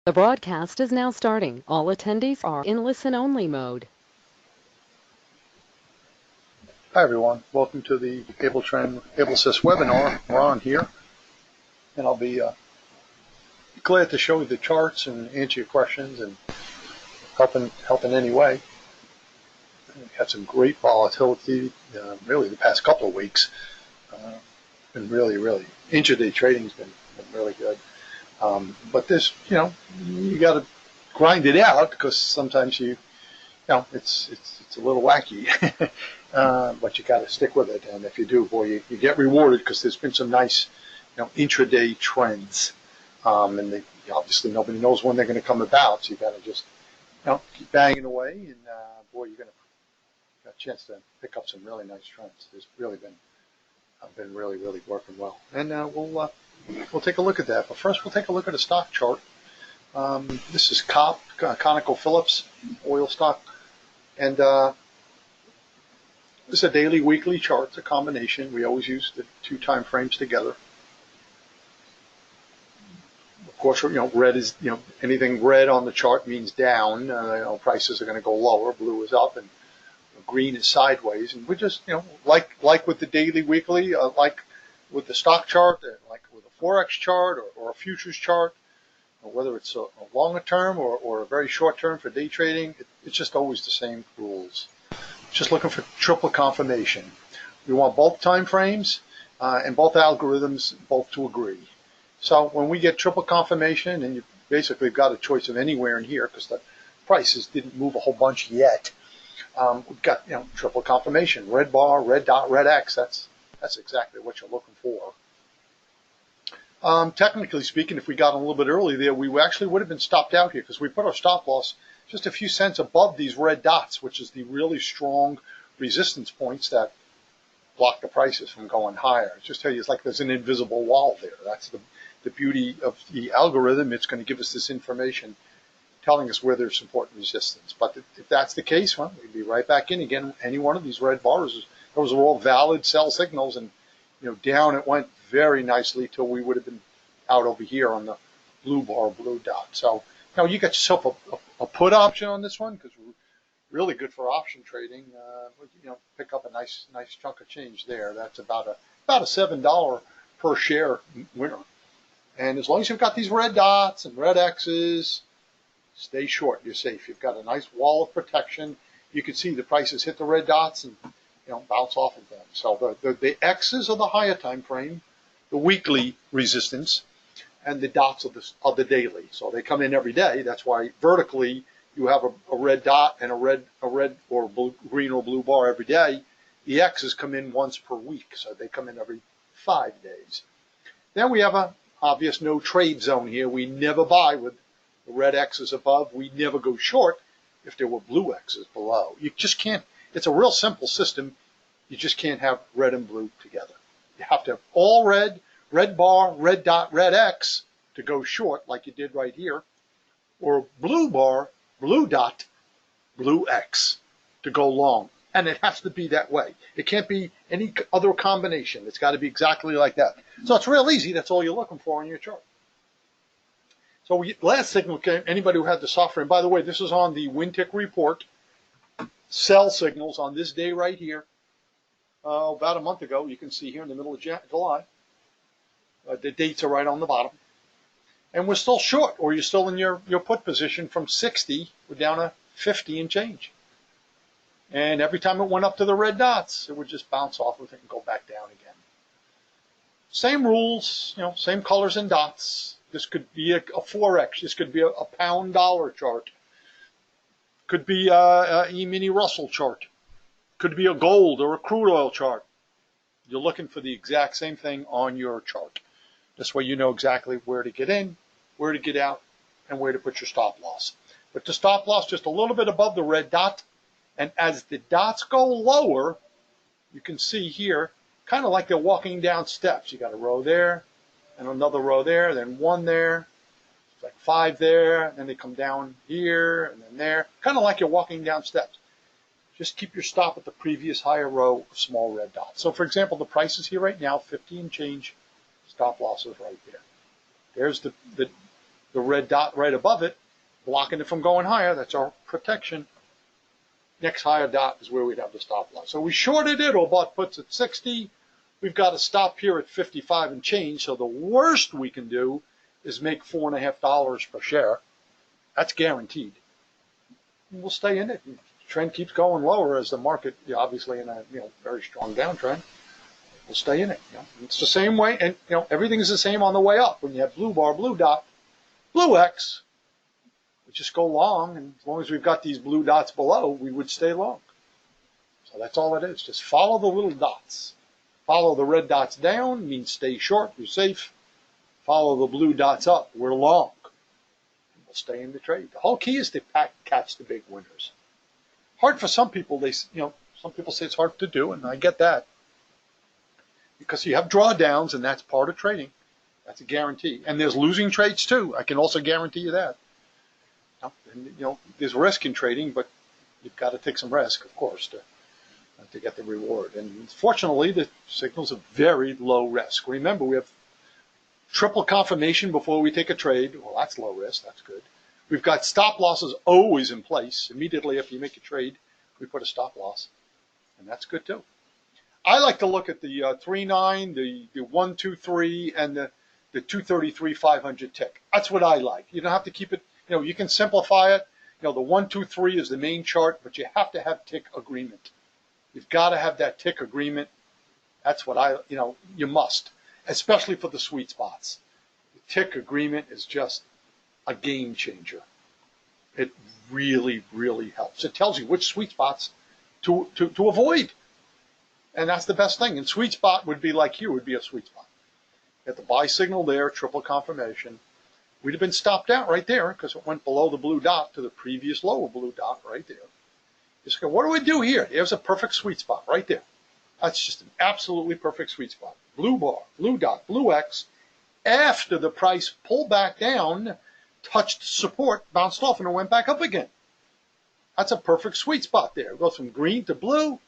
The broadcast is now starting. All attendees are in listen-only mode. Hi everyone, welcome to the AbleTrend AbleSys webinar. Ron here, and I'll be glad to show you the charts and answer your questions and help in any way. We've had some great volatility really the past couple of weeks. Been really intraday trading's been really good. But this, you got to grind it out because sometimes it's a little wacky, but you got to stick with it. And if you do, boy, you get rewarded because there's been some nice, intraday trends. And obviously nobody knows when they're going to come about, so you got to just, keep banging away, and boy, you're going to get a chance to pick up some really nice trends. There's really been really working well, and we'll take a look at that. But first, we'll take a look at a stock chart. This is ConocoPhillips oil stock, and this is a daily, weekly chart. It's a combination. We always use the two time frames together. Of course, red is, anything red on the chart means down. Prices are going to go lower. Blue is up, and green is sideways. And we just, like with the daily, weekly, like with the stock chart, like with a forex chart or a futures chart, whether it's a longer term or a very short term for day trading, it's just always the same rules. Just looking for triple confirmation. We want both time frames and both algorithms both to agree. So when we get triple confirmation, and you basically got a choice of anywhere in here because the prices didn't move a whole bunch yet, we've got triple confirmation, red bar, red dot, red X. That's exactly what you're looking for. Technically speaking, if we got a little bit early there, we actually would have been stopped out here because we put our stop loss just a few cents above these red dots, which is the really strong resistance points that block the prices from going higher. Just tell you, it's like there's an invisible wall there. That's the beauty of the algorithm. It's going to give us this information telling us where there's support and resistance. But if that's the case, well, we'd be right back in again. Any one of these red bars, those are all valid sell signals, and down it went very nicely till we would have been out over here on the blue bar, blue dot. So now you got yourself a put option on this one because we're really good for option trading. Pick up a nice chunk of change there. That's about a $7 per share winner. And as long as you've got these red dots and red X's, stay short. You're safe. You've got a nice wall of protection. You can see the prices hit the red dots and bounce off of them. So the X's are the higher time frame, the weekly resistance, and the dots of the daily. So they come in every day. That's why vertically you have a red dot and a red or blue, green or blue bar every day. The X's come in once per week, so they come in every 5 days. Then we have a obvious no trade zone here. We never buy with the red X's above. We never go short if there were blue X's below. You just can't. It's a real simple system. You just can't have red and blue together. You have to have all red, red bar, red dot, red X to go short like you did right here, or blue bar, blue dot, blue X to go long. And it has to be that way. It can't be any other combination. It's got to be exactly like that. So it's real easy. That's all you're looking for on your chart. So last signal came, anybody who had the software, and by the way, this is on the WinTick report, sell signals on this day right here, about a month ago. You can see here in the middle of July. The dates are right on the bottom. And we're still short, or you're still in your put position from 60, we're down to 50 and change. And every time it went up to the red dots, it would just bounce off of it and go back down again. Same rules, same colors and dots. This could be a forex. This could be a pound dollar chart. Could be a E-mini Russell chart. Could be a gold or a crude oil chart. You're looking for the exact same thing on your chart. This way you know exactly where to get in, where to get out, and where to put your stop loss. But the stop loss just a little bit above the red dot. And as the dots go lower, you can see here, kind of like they're walking down steps. You got a row there, and another row there, then one there. It's like 5 there, and then they come down here, and then there. Kind of like you're walking down steps. Just keep your stop at the previous higher row of small red dots. So for example, the price is here right now, 50 and change. Stop loss is right there. There's the the red dot right above it, blocking it from going higher. That's our protection. Next higher dot is where we'd have the stop loss. So we shorted it, or bought puts at 60. We've got to stop here at 55 and change. So the worst we can do is make $4.50 per share. That's guaranteed. And we'll stay in it. The trend keeps going lower as the market, obviously in a very strong downtrend. We'll stay in it. It's the same way, and everything is the same on the way up. When you have blue bar, blue dot, blue X, we just go long, and as long as we've got these blue dots below, we would stay long. So that's all it is. Just follow the little dots. Follow the red dots down, means stay short, you're safe. Follow the blue dots up, we're long. And we'll stay in the trade. The whole key is to catch the big winners. Hard for some people. Some people say it's hard to do, and I get that. Because you have drawdowns, and that's part of trading. That's a guarantee. And there's losing trades too. I can also guarantee you that. And, there's risk in trading, but you've got to take some risk, of course, to get the reward. And fortunately, the signal's a very low risk. Remember, we have triple confirmation before we take a trade. Well, that's low risk. That's good. We've got stop losses always in place. Immediately after you make a trade, we put a stop loss, and that's good too. I like to look at the 3.9, the 123, and the 233 500 tick. That's what I like. You don't have to keep it. You can simplify it. The 123 is the main chart, but you have to have tick agreement. You've got to have that tick agreement. That's what you must, especially for the sweet spots. The tick agreement is just a game changer. It really, really helps. It tells you which sweet spots to avoid. And that's the best thing. And sweet spot would be like here would be a sweet spot. Get the buy signal there, triple confirmation. We'd have been stopped out right there because it went below the blue dot to the previous lower blue dot right there. Just go, what do we do here? There's a perfect sweet spot right there. That's just an absolutely perfect sweet spot. Blue bar, blue dot, blue X. After the price pulled back down, touched support, bounced off, and it went back up again. That's a perfect sweet spot there. It goes from green to blue.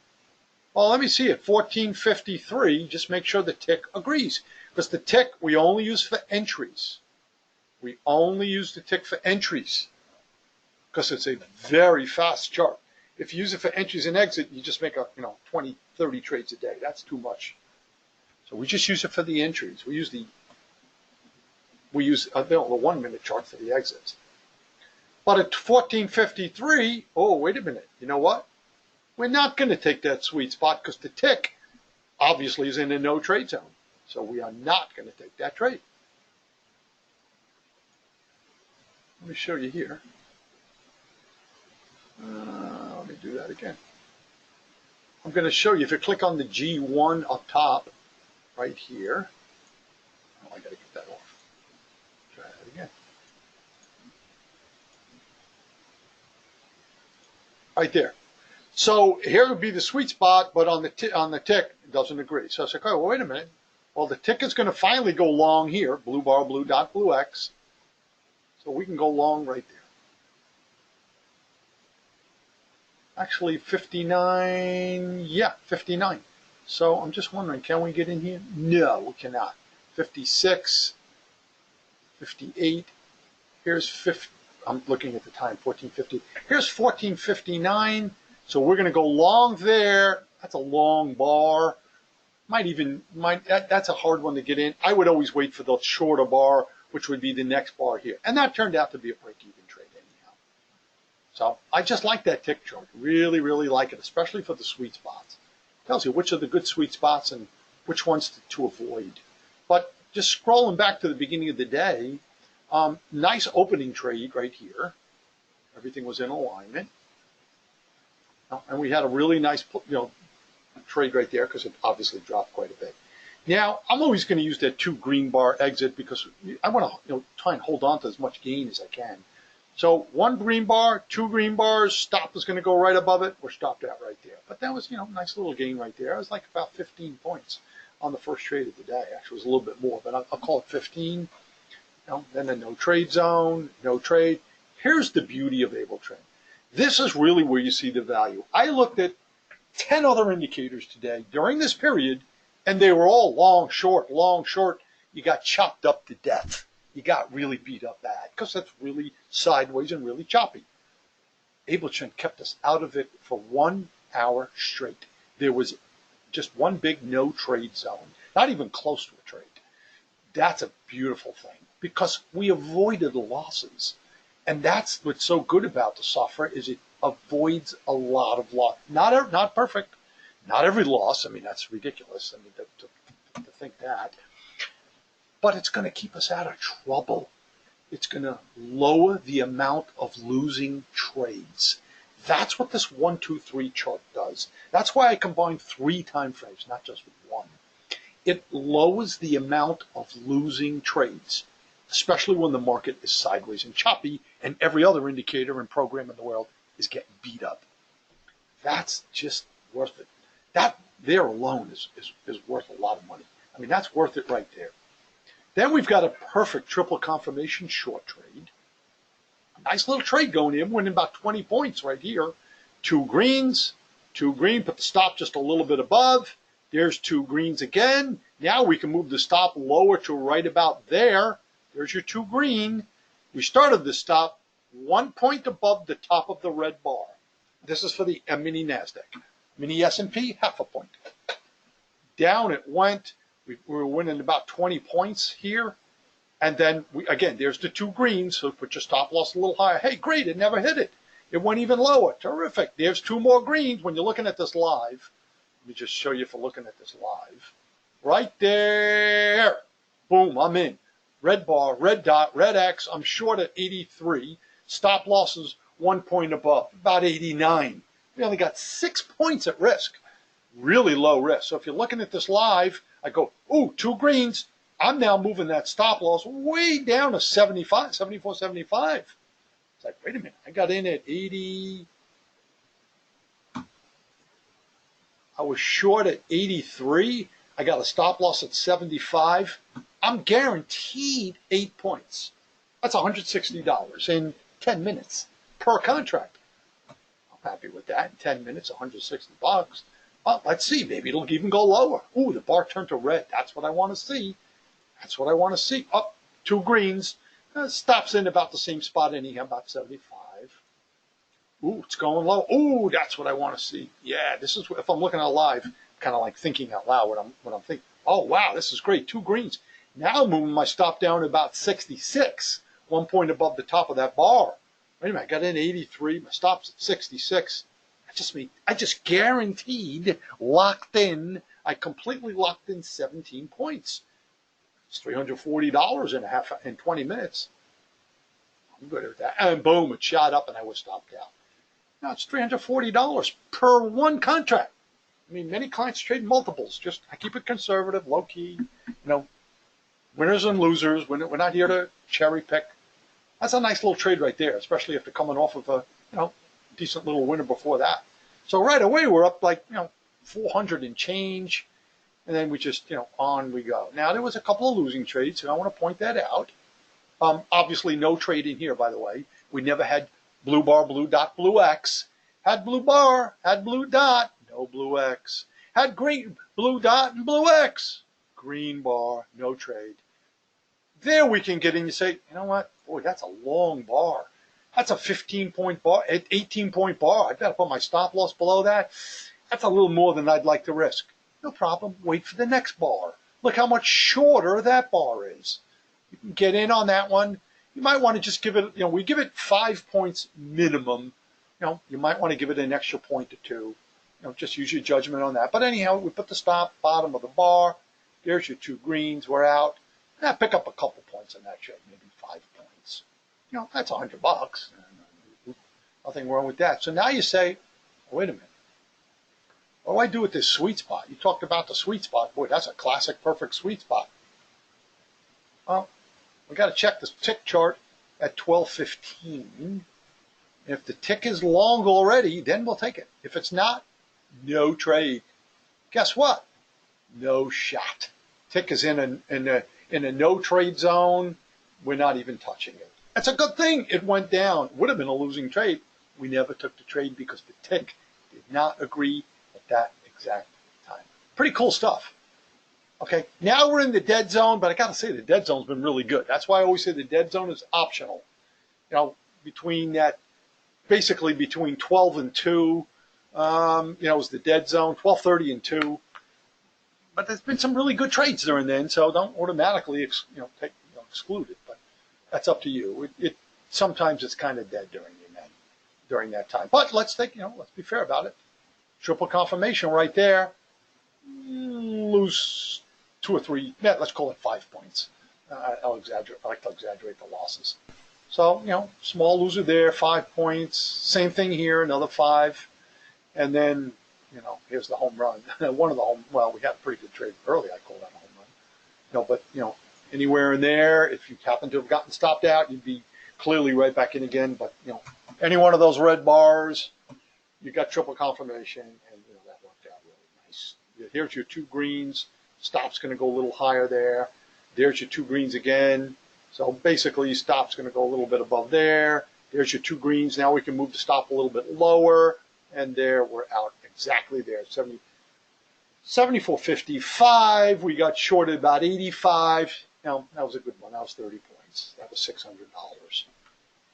Well, let me see it. 1453. Just make sure the tick agrees. Because the tick we only use for entries. We only use the tick for entries. Because it's a very fast chart. If you use it for entries and exit, you just make 20, 30 trades a day. That's too much. So we just use it for the entries. We use the 1 minute chart for the exits. But at 1453, oh, wait a minute. You know what? We're not going to take that sweet spot because the tick obviously is in a no trade zone. So we are not going to take that trade. Let me show you here. Let me do that again. I'm going to show you, if you click on the G1 up top, right here. Oh, I got to get that off. Try that again. Right there. So here would be the sweet spot, but on the tick, it doesn't agree. So I was like, oh, well, wait a minute. Well, the tick is going to finally go long here. Blue bar, blue dot, blue X. So we can go long right there. Actually, 59, yeah, 59. So I'm just wondering, can we get in here? No, we cannot. 56, 58. Here's 50. I'm looking at the time, 1450. Here's 1459. So we're going to go long there. That's a long bar. That's a hard one to get in. I would always wait for the shorter bar, which would be the next bar here. And that turned out to be a break-even trade anyhow. So I just like that tick chart. Really, really like it, especially for the sweet spots. It tells you which are the good sweet spots and which ones to avoid. But just scrolling back to the beginning of the day, nice opening trade right here. Everything was in alignment. And we had a really nice trade right there because it obviously dropped quite a bit. Now, I'm always going to use that 2 green bar exit because I want to try and hold on to as much gain as I can. So 1 green bar, 2 green bars, stop is going to go right above it. We're stopped out right there. But that was, nice little gain right there. It was like about 15 points on the first trade of the day. Actually, it was a little bit more, but I'll call it 15. Then a no trade zone, no trade. Here's the beauty of AbleTrend. This is really where you see the value. I looked at 10 other indicators today during this period, and they were all long, short, long, short. You got chopped up to death. you got really beat up bad because that's really sideways and really choppy. AbleTrend kept us out of it for 1 hour straight. There was just one big no trade zone, not even close to a trade. That's a beautiful thing because we avoided losses. And that's what's so good about the software is it avoids a lot of loss. Not perfect, not every loss. I mean, that's ridiculous. I mean, to think that. But it's going to keep us out of trouble. It's going to lower the amount of losing trades. That's what this 1, 2, 3 chart does. That's why I combined 3 time frames, not just one. It lowers the amount of losing trades, especially when the market is sideways and choppy and every other indicator and program in the world is getting beat up. That's just worth it. That there alone is worth a lot of money. I mean, that's worth it right there. Then we've got a perfect triple confirmation short trade. Nice little trade going in, winning about 20 points right here. 2 greens, 2 green, put the stop just a little bit above. There's 2 greens again. Now we can move the stop lower to right about there. There's your 2 green. We started the stop 1 point above the top of the red bar. This is for the mini NASDAQ. Mini S&P, half a point. Down it went. We were winning about 20 points here. And then, again, there's the 2 greens, so put your stop loss a little higher. Hey, great, it never hit it. It went even lower. Terrific. There's 2 more greens when you're looking at this live. Let me just show you for looking at this live. Right there. Boom, I'm in. Red bar, red dot, red X. I'm short at 83. Stop losses 1 point above, about 89. We only got 6 points at risk. Really low risk. So if you're looking at this live, I go, ooh, 2 greens. I'm now moving that stop loss way down to 75, 74, 75. It's like, wait a minute, I got in at 80. I was short at 83. I got a stop loss at 75. I'm guaranteed 8 points. That's $160 in 10 minutes per contract. I'm happy with that. In 10 minutes, $160. Well, let's see. Maybe it'll even go lower. Ooh, the bar turned to red. That's what I want to see. That's what I want to see. Up 2 greens. Stops in about the same spot anyhow, about 75. Ooh, it's going low. Ooh, that's what I want to see. Yeah, this is if I'm looking at live, kind of like thinking out loud what I'm thinking. Oh wow, this is great. 2 greens. Now I'm moving my stop down to about 66, 1 point above the top of that bar. Wait a minute, I got in 83. My stop's at 66. I just guaranteed, locked in. I completely locked in 17 points. It's $340 in 20 minutes. I'm good at that. And boom, it shot up and I was stopped out. Now it's $340 per 1 contract. I mean, many clients trade multiples. Just I keep it conservative, low key. Winners and losers. We're not here to cherry pick. That's a nice little trade right there, especially if they're coming off of a decent little winner before that. So right away we're up like 400 and change. And then we just, on we go. Now, there was a couple of losing trades, and I want to point that out. Obviously, no trade in here, by the way. We never had blue bar, blue dot, blue X. Had blue bar, had blue dot, no blue X. Had green, blue dot, and blue X. Green bar, no trade. There we can get in and say, you know what? Boy, that's a long bar. That's a 15-point bar, 18-point bar. I've got to put my stop loss below that. That's a little more than I'd like to risk. No problem. Wait for the next bar. Look how much shorter that bar is. You can get in on that one. You might want to just give it, we give it 5 points minimum. You might want to give it an extra point or 2. Just use your judgment on that. But anyhow, we put the stop bottom of the bar. There's your 2 greens. We're out. Pick up a couple points on that trade, maybe 5 points. That's $100. Nothing wrong with that. So now you say, wait a minute. What do I do with this sweet spot? You talked about the sweet spot. Boy, that's a classic, perfect sweet spot. Well, we got to check this tick chart at 12:15. If the tick is long already, then we'll take it. If it's not, no trade. Guess what? No shot. Tick is in a no trade zone. We're not even touching it. That's a good thing. It went down. Would have been a losing trade. We never took the trade because the tick did not agree at that exact time. Pretty cool stuff. Okay, now we're in the dead zone, but I got to say the dead zone's been really good. That's why I always say the dead zone is optional. You know, between that, basically between 12 and 2, is the dead zone, 12:30 and 2. But there's been some really good trades during then, so don't automatically exclude it. But that's up to you. Sometimes it's kind of dead during that time. But let's be fair about it. Triple confirmation right there. Lose 2 or 3. Yeah, let's call it 5 points. I'll exaggerate. I like to exaggerate the losses. So small loser there, 5 points. Same thing here, another 5, and then here's the home run. One of the well, we had a pretty good trade early. I call that a home run. But anywhere in there, if you happen to have gotten stopped out, you'd be clearly right back in again. But any one of those red bars, you got triple confirmation, and that worked out really nice. Here's your 2 greens. Stop's going to go a little higher there. There's your 2 greens again. So basically, stop's going to go a little bit above there. There's your 2 greens. Now we can move the stop a little bit lower, and there we're out exactly there. 74.55. We got shorted about 85. Now that was a good one. That was 30 points. That was $600.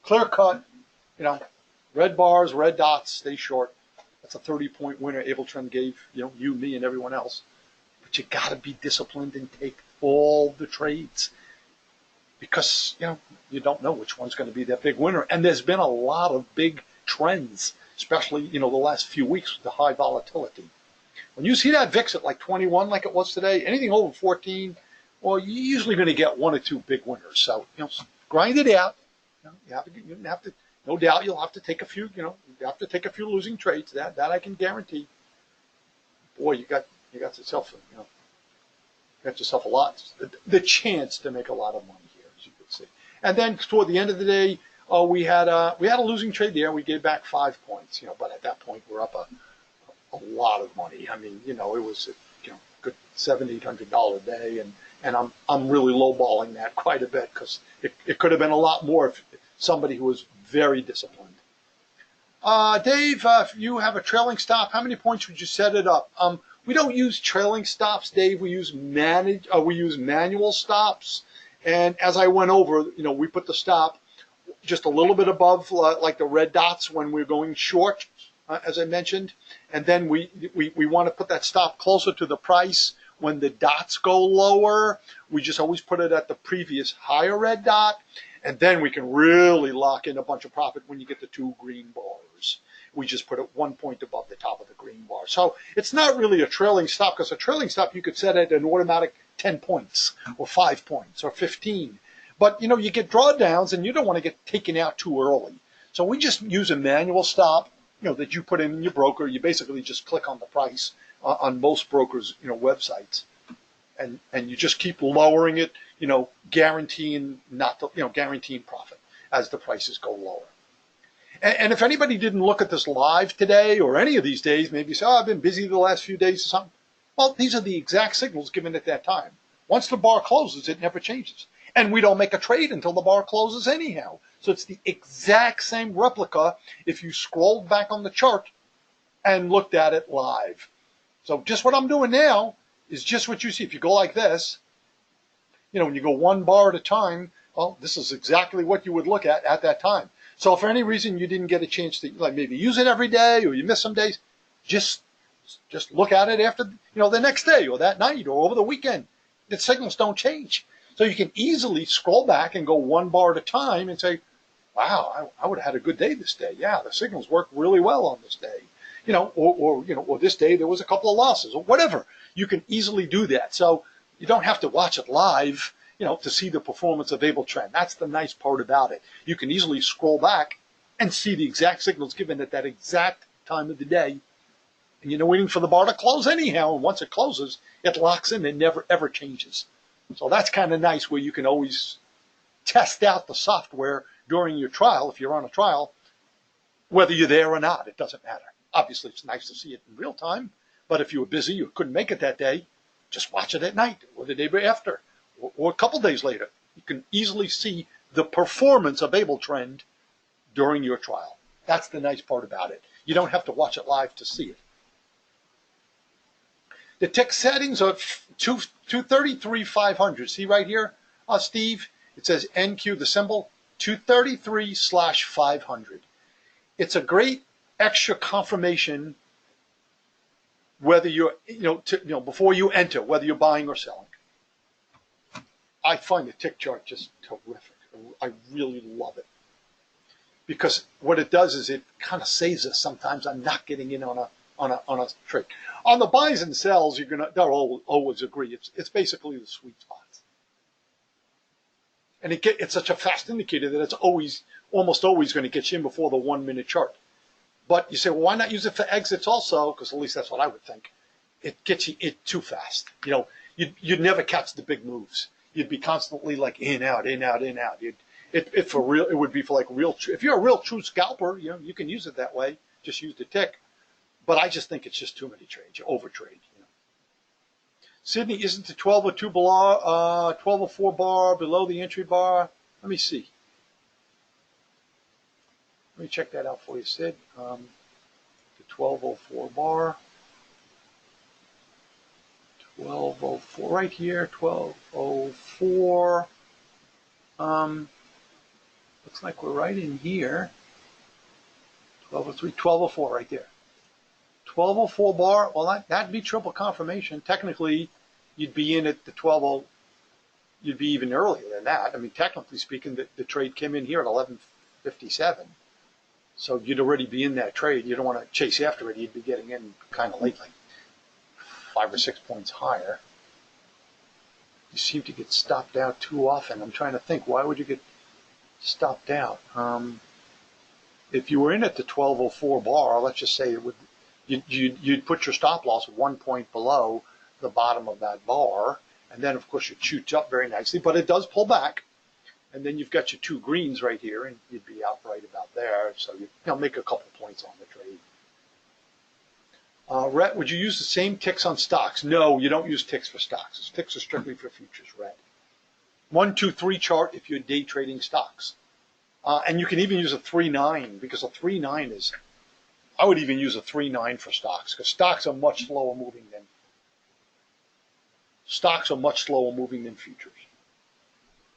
Clear cut. Red bars, red dots, stay short. That's a 30-point winner. AbleTrend gave you, me, and everyone else. But you got to be disciplined and take all the trades, because you don't know which one's going to be that big winner. And there's been a lot of big trends, especially the last few weeks with the high volatility. When you see that VIX at like 21, like it was today, anything over 14, well, you're usually going to get 1 or 2 big winners. So grind it out. You have to. No doubt you'll have to take a few. You have to take a few losing trades. That I can guarantee. Boy, you got yourself a lot. The chance to make a lot of money here, as you can see. And then toward the end of the day, we had a losing trade there. We gave back 5 points. But at that point we're up a lot of money. I mean, it was a good $700-800 day, and I'm really lowballing that quite a bit, because it could have been a lot more if somebody who was very disciplined. Dave, if you have a trailing stop, how many points would you set it up? We don't use trailing stops, Dave. We use manual stops. And as I went over, we put the stop just a little bit above like the red dots when we're going short, as I mentioned. And then we want to put that stop closer to the price. When the dots go lower, we just always put it at the previous higher red dot. And then we can really lock in a bunch of profit when you get the 2 green bars. We just put it 1 point above the top of the green bar. So it's not really a trailing stop, because a trailing stop you could set at an automatic 10 points or 5 points or 15. But, you get drawdowns and you don't want to get taken out too early. So we just use a manual stop, that you put in your broker. You basically just click on the price on most brokers, websites. And you just keep lowering it, guaranteeing guaranteeing profit as the prices go lower. And if anybody didn't look at this live today or any of these days, maybe say, I've been busy the last few days or something. Well, these are the exact signals given at that time. Once the bar closes, it never changes. And we don't make a trade until the bar closes anyhow. So it's the exact same replica if you scrolled back on the chart and looked at it live. So just what I'm doing now is just what you see. If you go like this, when you go 1 bar at a time, well, this is exactly what you would look at that time. So if for any reason you didn't get a chance to maybe use it every day, or you miss some days, just look at it after the next day or that night or over the weekend. The signals don't change. So you can easily scroll back and go 1 bar at a time and say, wow, I would have had a good day this day. Yeah, the signals worked really well on this day. Or this day there was a couple of losses or whatever. You can easily do that. So you don't have to watch it live, to see the performance of AbleTrend. That's the nice part about it. You can easily scroll back and see the exact signals given at that exact time of the day. And you're waiting for the bar to close anyhow. And once it closes, it locks in and never, ever changes. So that's kind of nice, where you can always test out the software during your trial. If you're on a trial, whether you're there or not, it doesn't matter. Obviously, it's nice to see it in real time. But if you were busy, you couldn't make it that day, just watch it at night or the day after or a couple days later. You can easily see the performance of AbleTrend during your trial. That's the nice part about it. You don't have to watch it live to see it. The tick settings are 233,500. See right here, Steve? It says NQ, the symbol, 233/500. It's a great extra confirmation whether you're, before you enter, whether you're buying or selling. I find the tick chart just terrific. I really love it. Because what it does is it kind of saves us sometimes on not getting in on a trade. On the buys and sells, they'll always agree. It's basically the sweet spots. And it's such a fast indicator that it's almost always going to get you in before the 1 minute chart. But you say, well, why not use it for exits also? Because at least that's what I would think. It gets you too fast. You'd never catch the big moves. You'd be constantly like in, out, in, out, in, out. It would be for like real. If you're a real true scalper, you can use it that way. Just use the tick. But I just think it's just too many trades. You overtrade. Sydney, isn't the 1202 below 1204 bar below the entry bar? Let me see. Let me check that out for you, Sid. The 1204 bar. 1204 right here. 1204. Looks like we're right in here. 1203, 1204 right there. 1204 bar, well, that'd be triple confirmation. Technically, you'd be in at the 120. You'd be even earlier than that. I mean, technically speaking, the trade came in here at 11:57. So you'd already be in that trade. You don't want to chase after it. You'd be getting in kind of late, like 5 or 6 points higher. You seem to get stopped out too often. I'm trying to think, why would you get stopped out? If you were in at the 1204 bar, let's just say you'd put your stop loss 1 point below the bottom of that bar, and then of course it shoots up very nicely, but it does pull back, and then you've got your 2 greens right here, and you'd be out right about there, so you make a couple points on the trade. Rhett, would you use the same ticks on stocks? No, you don't use ticks for stocks. Ticks are strictly for futures, Rhett. 1, 2, 3 chart if you're day trading stocks. And you can even use a 3-9, because a 3-9 is, I would even use a 3-9 for stocks, because stocks are much slower moving than futures.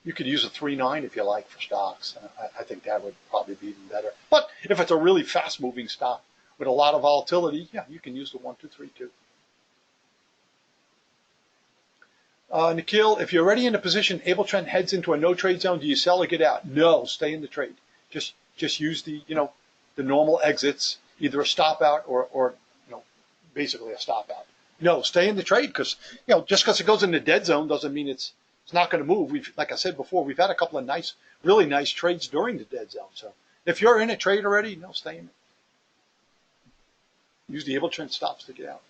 You could use a 3-9 if you like for stocks. I think that would probably be even better. But if it's a really fast moving stock with a lot of volatility, yeah, you can use the 1, 2, 3 too. Nikhil, if you're already in a position, AbleTrend heads into a no trade zone, do you sell or get out? No, stay in the trade. Just use the normal exits, either a stop out or basically a stop out. No, stay in the trade, because just because it goes in the dead zone doesn't mean it's not going to move. Like I said before, we've had a couple of really nice trades during the dead zone. So if you're in a trade already, no, stay in it. Use the AbleTrend stops to get out.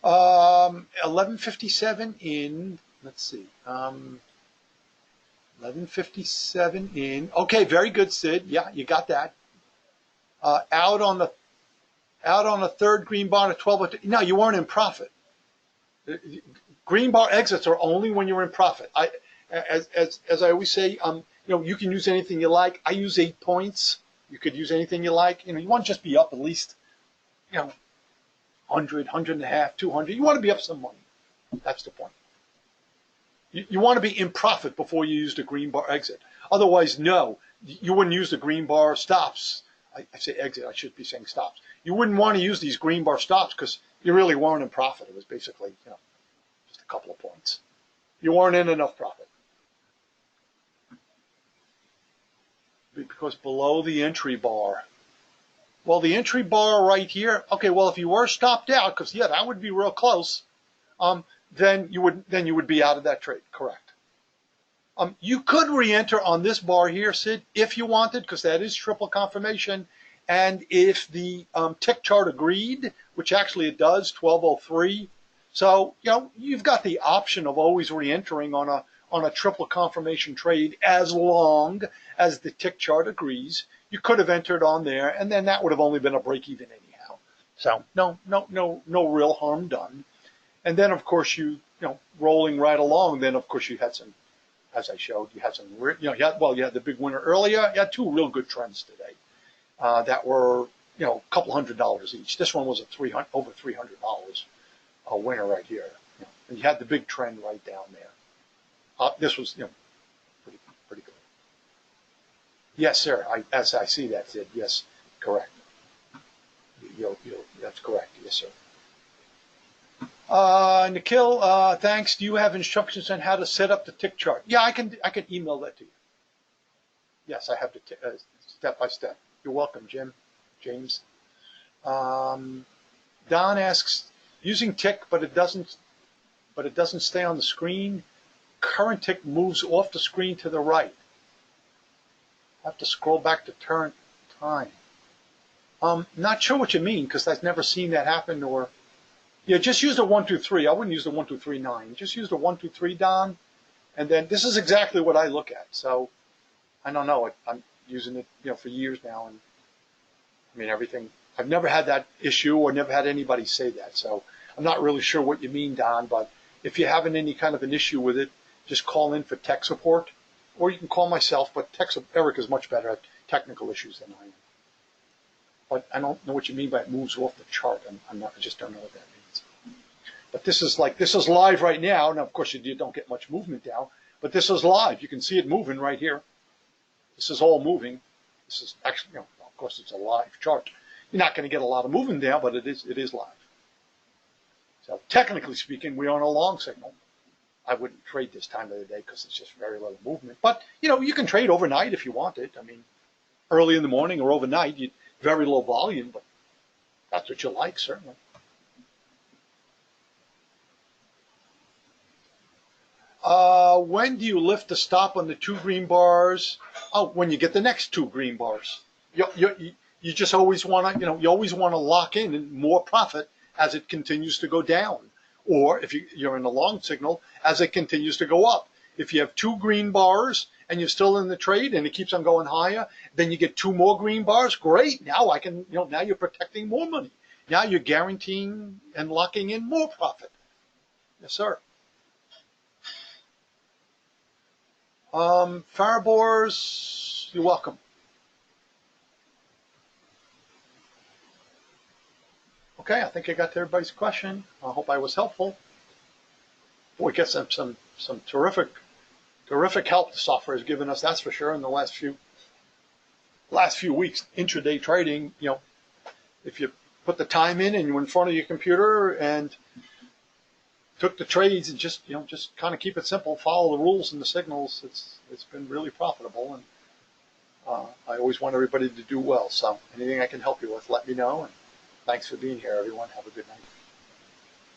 11:57 in. Let's see. 11:57 in. Okay, very good, Sid. Yeah, you got that. Out on the third green bar at 12. No, you weren't in profit. Green bar exits are only when you're in profit. As I always say, you can use anything you like. I use 8 points. You could use anything you like. You want to just be up at least, 100, 100 and a half, 200. You want to be up some money. That's the point. You want to be in profit before you use the green bar exit. Otherwise, no, you wouldn't use the green bar stops. I say exit. I should be saying stops. You wouldn't want to use these green bar stops because you really weren't in profit. It was basically, just a couple of points. You weren't in enough profit. Because below the entry bar. Well, the entry bar right here. Okay, well, if you were stopped out, because that would be real close. Then you would be out of that trade. Correct. You could re-enter on this bar here, Sid, if you wanted, because that is triple confirmation. And if the tick chart agreed, which actually it does, 1203. So you've got the option of always re-entering on a triple confirmation trade as long as the tick chart agrees. You could have entered on there, and then that would have only been a break even anyhow. So no real harm done. And then of course you rolling right along. Then of course you had some, as I showed, you had some. You had the big winner earlier. You had 2 real good trends today that were a couple $100 each. This one was over $300 a winner right here. And you had the big trend right down there. This was pretty good. Yes, sir. As I see that, Sid. Yes, correct. That's correct. Yes, sir. Nikhil, thanks. Do you have instructions on how to set up the tick chart? Yeah, I can email that to you. Yes, I have the step by step. You're welcome, James. Don asks, using tick, but it doesn't stay on the screen. Current tick moves off the screen to the right. I have to scroll back to turn time. Not sure what you mean, because I've never seen that happen. Or yeah, just use the 1, 2, 3. I wouldn't use the 1, 2, 3, 9. Just use the 1, 2, 3, Don. And then this is exactly what I look at. So I don't know. I'm using it, for years now, and I mean everything. I've never had that issue, or never had anybody say that. So I'm not really sure what you mean, Don. But if you're having any kind of an issue with it, just call in for tech support, or you can call myself. But Eric is much better at technical issues than I am. But I don't know what you mean by it moves off the chart. I just don't know what that means. But this is live right now. Now, of course, you don't get much movement now, but this is live. You can see it moving right here. This is all moving. This is actually, of course, it's a live chart. You're not going to get a lot of movement now, but it is live. So technically speaking, we're on a long signal. I wouldn't trade this time of the day because it's just very little movement. But, you can trade overnight if you want it. I mean, early in the morning or overnight, very low volume, but that's what you like, certainly. When do you lift the stop on the 2 green bars? Oh, when you get the next 2 green bars. You just always want to, you always want to lock in more profit as it continues to go down. Or if you're in a long signal, as it continues to go up. If you have 2 green bars and you're still in the trade and it keeps on going higher, then you get 2 more green bars. Great. Now I can, now you're protecting more money. Now you're guaranteeing and locking in more profit. Yes, sir. Farabors, you're welcome. Okay, I think I got to everybody's question. I hope I was helpful. Boy, get some terrific help the software has given us, that's for sure, in the last few weeks. Intraday trading, if you put the time in and you're in front of your computer and took the trades and just kind of keep it simple, follow the rules and the signals, it's been really profitable. And I always want everybody to do well. So anything I can help you with, let me know. And thanks for being here, everyone. Have a good night.